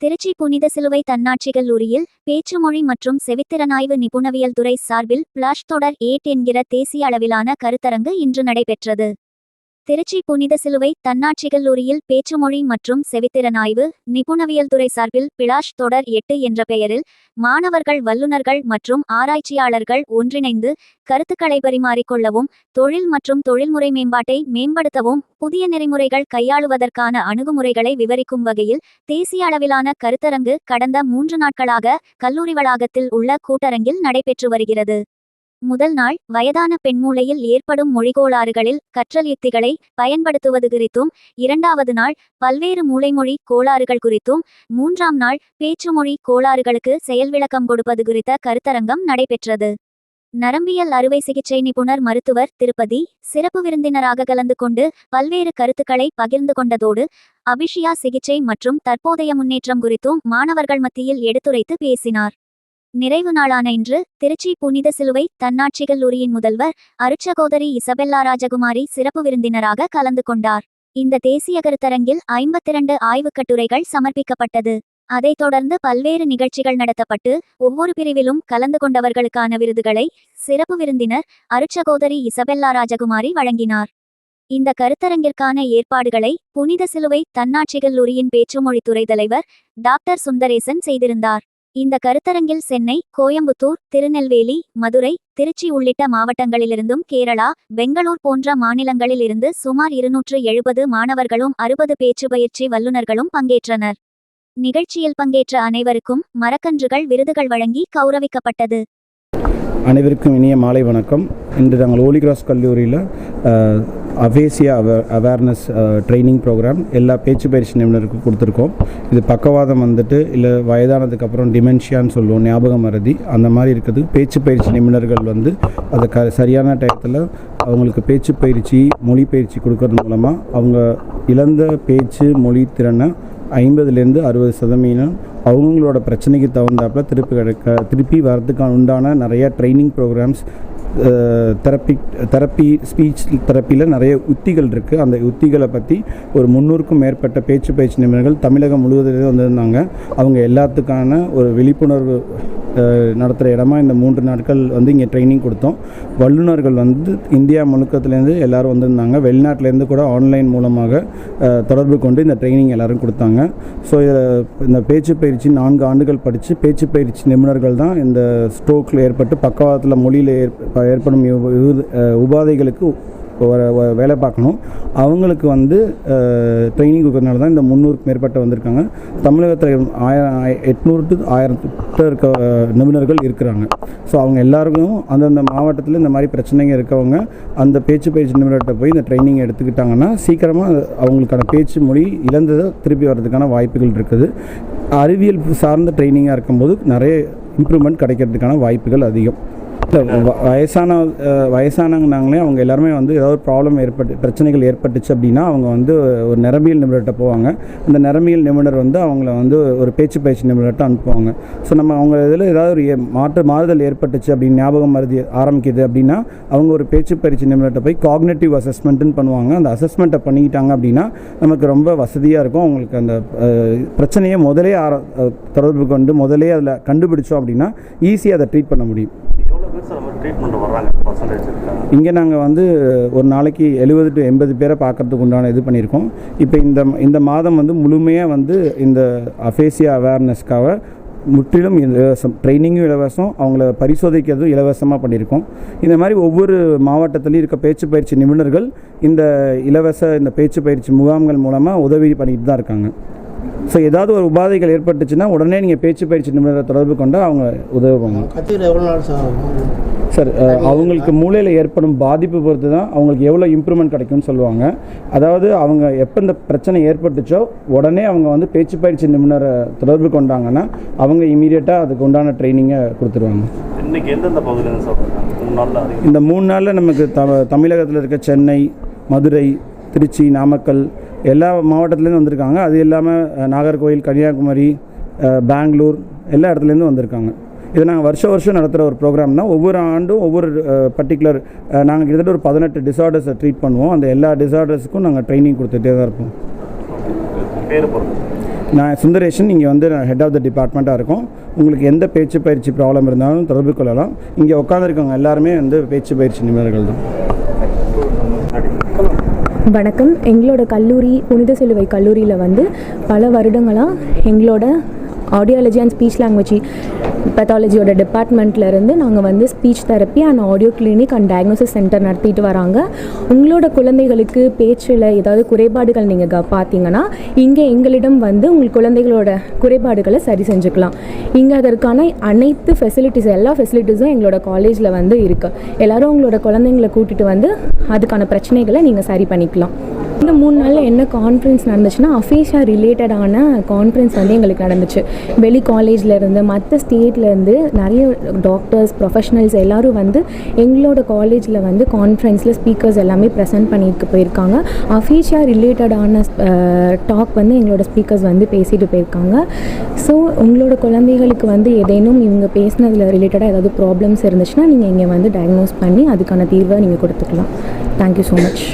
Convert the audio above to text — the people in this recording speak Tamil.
திருச்சி புனித சிலுவை தன்னாட்சி கல்லூரியில் பேச்சுமொழி மற்றும் செவித்திறனாய்வு நிபுணவியல் துறை சார்பில் பிளாஷ் தொடர் 8 என்கிற தேசிய அளவிலான கருத்தரங்கு இன்று நடைபெற்றது. திருச்சி புனித சிலுவை தன்னாட்சி கல்லூரியில் பேச்சுமொழி மற்றும் செவித்திறனாய்வு நிபுணவியல் துறை சார்பில் பிளாஷ் தொடர் 8 என்ற பெயரில் மாணவர்கள், வல்லுநர்கள் மற்றும் ஆராய்ச்சியாளர்கள் ஒன்றிணைந்து கருத்துக்களை பரிமாறிக்கொள்ளவும், தொழில் மற்றும் தொழில்முறை மேம்பாட்டை மேம்படுத்தவும், புதிய நெறிமுறைகள் கையாளுவதற்கான அணுகுமுறைகளை விவரிக்கும் வகையில் தேசிய அளவிலான கருத்தரங்கு கடந்த 3 நாட்களாக கல்லூரி வளாகத்தில் உள்ள கூட்டரங்கில் நடைபெற்று வருகிறது. முதல் நாள் வயதான பெண்மூளையில் ஏற்படும் மொழிகோளாறுகளில் கற்றல் யுக்திகளை பயன்படுத்துவது குறித்தும், 2வது நாள் பல்வேறு மூளைமொழி கோளாறுகள் குறித்தும், 3ஆம் நாள் பேச்சுமொழி கோளாறுகளுக்கு செயல்விளக்கம் கொடுப்பது குறித்த கருத்தரங்கம் நடைபெற்றது. நரம்பியல் அறுவை சிகிச்சை நிபுணர் மருத்துவர் திருப்பதி சிறப்பு விருந்தினராக கலந்து கொண்டு பல்வேறு கருத்துக்களை பகிர்ந்து கொண்டதோடு அபிஷியா சிகிச்சை மற்றும் தற்போதைய முன்னேற்றம் குறித்தும் மாணவர்கள் மத்தியில் எடுத்துரைத்து பேசினார். நிறைவு நாளான இன்று திருச்சி புனித சிலுவை தன்னாட்சி கல்லூரியின் முதல்வர் அருட்சகோதரி இசபெல்லா ராஜகுமாரி சிறப்பு விருந்தினராக கலந்து கொண்டார். இந்த தேசிய கருத்தரங்கில் 52 ஆய்வுக் கட்டுரைகள் சமர்ப்பிக்கப்பட்டது. அதைத் தொடர்ந்து பல்வேறு நிகழ்ச்சிகள் நடத்தப்பட்டு ஒவ்வொரு பிரிவிலும் கலந்து கொண்டவர்களுக்கான விருதுகளை சிறப்பு விருந்தினர் அருட்சகோதரி இசபெல்லா ராஜகுமாரி வழங்கினார். இந்த கருத்தரங்கிற்கான ஏற்பாடுகளை புனித சிலுவை தன்னாட்சி கல்லூரியின் பேச்சுமொழித்துறை தலைவர் டாக்டர் சுந்தரேசன் செய்திருந்தார். இந்த கருத்தரங்கில் சென்னை, கோயம்புத்தூர், திருநெல்வேலி, மதுரை, திருச்சி உள்ளிட்ட மாவட்டங்களிலிருந்தும் கேரளா, பெங்களூர் போன்ற மாநிலங்களில் இருந்து சுமார் 270 மாணவர்களும் 60 பேச்சு பயிற்சி வல்லுநர்களும் பங்கேற்றனர். நிகழ்ச்சியில் பங்கேற்ற அனைவருக்கும் மரக்கன்றுகள், விருதுகள் வழங்கி கௌரவிக்கப்பட்டது. அனைவருக்கும் இனிய மாலை வணக்கம். இன்று நாங்கள் ஹோலி கிராஸ் கல்லூரியில் அஃபேசியா அவேர்னஸ் ட்ரைனிங் ப்ரோக்ராம் எல்லா பேச்சு பயிற்சி நிபுணருக்கும் கொடுத்துருக்கோம். இது பக்கவாதம் இல்லை வயதானதுக்கப்புறம் டிமென்ஷியான்னு சொல்லுவோம், ஞாபகம் மறதி, அந்த மாதிரி இருக்கிறது. பேச்சு பயிற்சி நிபுணர்கள் அதை சரியான டயத்தில் அவங்களுக்கு பேச்சு பயிற்சி, மொழி பயிற்சி கொடுக்கறது மூலமாக அவங்க இழந்த பேச்சு மொழி திறனை 50லேருந்து 60% அவங்களோட பிரச்சனைக்கு தகுந்தாப்பில் திருப்பி வரதுக்கான உண்டான நிறைய ட்ரைனிங் ப்ரோக்ராம்ஸ், தெரப்பி ஸ்பீச் தெரப்பியில் நிறைய உத்திகள் இருக்குது. அந்த உத்திகளை பற்றி ஒரு 300க்கும் மேற்பட்ட பேச்சு பயிற்சி நிபுணர்கள் தமிழகம் முழுவதிலே வந்திருந்தாங்க. அவங்க எல்லாத்துக்கான ஒரு விழிப்புணர்வு நடத்துகிற இடமா இந்த 3 நாட்கள் இங்கே ட்ரைனிங் கொடுத்தோம். வல்லுநர்கள் இந்தியா முழுக்கத்துலேருந்து எல்லோரும் வந்திருந்தாங்க. வெளிநாட்டிலேருந்து கூட ஆன்லைன் மூலமாக தொடர்பு கொண்டு இந்த ட்ரைனிங் எல்லோரும் கொடுத்தாங்க. ஸோ இந்த பேச்சு பயிற்சி 4 ஆண்டுகள் படித்து பேச்சு பயிற்சி நிபுணர்கள் தான் இந்த ஸ்ட்ரோக்கில் ஏற்பட்டு பக்கவாதத்தில் மொழியில் ஏற்படும் உபாதைகளுக்கு வேலை பார்க்கணும். அவங்களுக்கு ட்ரைனிங் கொடுக்கறதுனால தான் இந்த 300க்கும் மேற்பட்ட வந்திருக்காங்க. தமிழகத்தில் 800 to 1000 இருக்க நிபுணர்கள் இருக்கிறாங்க. ஸோ அவங்க எல்லாருக்கும் அந்தந்த மாவட்டத்தில் இந்த மாதிரி பிரச்சனைங்க இருக்கவங்க அந்த பேச்சு பயிற்சி நிபுணர்கிட்ட போய் இந்த ட்ரைனிங் எடுத்துக்கிட்டாங்கன்னா சீக்கிரமாக அவங்களுக்கான பேச்சு மொழி இழந்ததை திருப்பி வர்றதுக்கான வாய்ப்புகள் இருக்குது. அறிவியல் சார்ந்த ட்ரைனிங்காக இருக்கும்போது நிறைய இம்ப்ரூவ்மெண்ட் கிடைக்கிறதுக்கான வாய்ப்புகள் அதிகம். வயசானவங்கனாங்களே அவங்க எல்லாருமே ஏதாவது ப்ராப்ளம் பிரச்சனைகள் ஏற்பட்டுச்சு அப்படின்னா அவங்க ஒரு நரம்பியல் நிபுணர்கிட்ட போவாங்க. அந்த நரம்பியல் நிபுணர் அவங்கள ஒரு பேச்சு பயிற்சி நிபுணர்கிட்ட அனுப்புவாங்க. ஸோ நம்ம அவங்க இதில் ஏதாவது ஒரு மாறுதல் ஏற்பட்டுச்சு அப்படின்னு ஞாபகம் மறதி ஆரம்பிக்குது அப்படின்னா அவங்க ஒரு பேச்சு பயிற்சி நிபுணர்கிட்ட போய் காக்னேட்டிவ் அசஸ்மெண்ட்டுன்னு பண்ணுவாங்க. அந்த அசஸ்மெண்ட்டை பண்ணிக்கிட்டாங்க அப்படின்னா நமக்கு ரொம்ப வசதியாக இருக்கும். அவங்களுக்கு அந்த பிரச்சனையை முதலே தொடர்பு கொண்டு முதலே அதில் கண்டுபிடிச்சோம் அப்படின்னா ஈஸியாக அதை ட்ரீட் பண்ண முடியும். இங்கே நாங்கள் ஒரு நாளைக்கு 70 to 80 பேரை பார்க்கறதுக்கு உண்டான இது பண்ணியிருக்கோம். இப்போ இந்த மாதம் முழுமையாக இந்த அஃபேசியா அவேர்னஸ்க்காக முற்றிலும் இலவசம், ட்ரைனிங்கும் இலவசம், அவங்கள பரிசோதிக்கிறதும் இலவசமாக பண்ணியிருக்கோம். இந்த மாதிரி ஒவ்வொரு மாவட்டத்திலையும் இருக்க பேச்சு பயிற்சி நிபுணர்கள் இந்த பேச்சு பயிற்சி முகாம்கள் மூலமாக உதவி பண்ணிட்டு தான் இருக்காங்க. ஸோ ஏதாவது ஒரு உபாதைகள் ஏற்பட்டுச்சுன்னா உடனே நீங்கள் பேச்சு பயிற்சி நிபுணரை தொடர்பு கொண்டு அவங்க உதவுவாங்க. சார், அவங்களுக்கு மூளையில் ஏற்படும் பாதிப்பு பொறுத்து தான் அவங்களுக்கு எவ்வளோ இம்ப்ரூவ்மெண்ட் கிடைக்கும்னு சொல்லுவாங்க. அதாவது அவங்க எப்போ இந்த பிரச்சனை ஏற்பட்டுச்சோ உடனே அவங்க பேச்சு பயிற்சி நிபுணரை தொடர்பு கொண்டாங்கன்னா அவங்க இமீடியட்டாக அதுக்கு உண்டான ட்ரைனிங்கை கொடுத்துருவாங்க. இந்த 3 நாளில் நமக்கு தமிழகத்தில் இருக்க சென்னை, மதுரை, திருச்சி, நாமக்கல் எல்லா மாவட்டத்துலேருந்து வந்திருக்காங்க. அது இல்லாமல் நாகர்கோவில், கன்னியாகுமரி, பெங்களூர் எல்லா இடத்துலேருந்து வந்திருக்காங்க. இதை நாங்கள் வருஷம் நடத்துகிற ஒரு ப்ரோக்ராம் தான். ஒவ்வொரு ஆண்டும் ஒவ்வொரு பர்டிகுலர் நாங்கள் கிட்டத்தட்ட ஒரு 18 டிஸார்டர்ஸை ட்ரீட் பண்ணுவோம். அந்த எல்லா டிஸார்டர்ஸுக்கும் நாங்கள் ட்ரைனிங் கொடுத்துட்டே தான் இருப்போம். பேர் பொருள். நான் சுந்தரேஷன். இங்கே வந்து நான் ஹெட் ஆஃப் த டிபார்ட்மெண்ட்டாக இருக்கோம். உங்களுக்கு எந்த பேச்சு பயிற்சி ப்ராப்ளம் இருந்தாலும் தொடர்பு கொள்ளலாம். இங்கே உட்காந்துருக்கவங்க எல்லாருமே வந்து பேச்சு பயிற்சி நிபுணர்கள் தான். வணக்கம். எங்களோட கல்லூரி புனித சிலுவை கல்லூரியில் வந்து பல வருடங்களாக எங்களோட ஆடியாலஜி அண்ட் ஸ்பீச் லாங்குவேஜ் பெத்தாலஜியோட டிபார்ட்மெண்ட்லேருந்து நாங்கள் வந்து speech therapy and audio clinic and diagnosis centre நடத்திட்டு வராங்க. உங்களோட குழந்தைகளுக்கு பேச்சில் ஏதாவது குறைபாடுகள் நீங்கள் பார்த்தீங்கன்னா இங்கே எங்களிடம் வந்து உங்கள் குழந்தைகளோட குறைபாடுகளை சரி செஞ்சுக்கலாம். இங்கே அதற்கான அனைத்து ஃபெசிலிட்டிஸ் எல்லா ஃபெசிலிட்டிஸும் எங்களோட காலேஜில் வந்து இருக்குது. எல்லோரும் உங்களோட குழந்தைங்களை கூட்டிகிட்டு வந்து அதுக்கான பிரச்சனைகளை நீங்கள் சரி பண்ணிக்கலாம். இந்த 3 நாளில் என்ன கான்ஃபரன்ஸ் நடந்துச்சுன்னா அஃபீஷியா ரிலேட்டடான கான்ஃபரன்ஸ் வந்து எங்களுக்கு நடந்துச்சு. வெளி காலேஜ்லேருந்து மற்ற ஸ்டேட்லேருந்து நிறைய டாக்டர்ஸ் ப்ரொஃபஷனல்ஸ் எல்லோரும் வந்து எங்களோட காலேஜில் வந்து கான்ஃபரன்ஸில் ஸ்பீக்கர்ஸ் எல்லாமே ப்ரெசென்ட் பண்ணிட்டு போயிருக்காங்க. அஃபீஷியா ரிலேட்டடான டாக் வந்து எங்களோட ஸ்பீக்கர்ஸ் வந்து பேசிட்டு போயிருக்காங்க. ஸோ உங்களோட குழந்தைகளுக்கு வந்து ஏதேனும் இவங்க பேசினதில் ரிலேட்டடாக ஏதாவது ப்ராப்ளம்ஸ் இருந்துச்சுன்னா நீங்கள் இங்கே வந்து டயக்னோஸ் பண்ணி அதுக்கான தீர்வை நீங்கள் கொடுத்துக்கலாம். Thank you so much.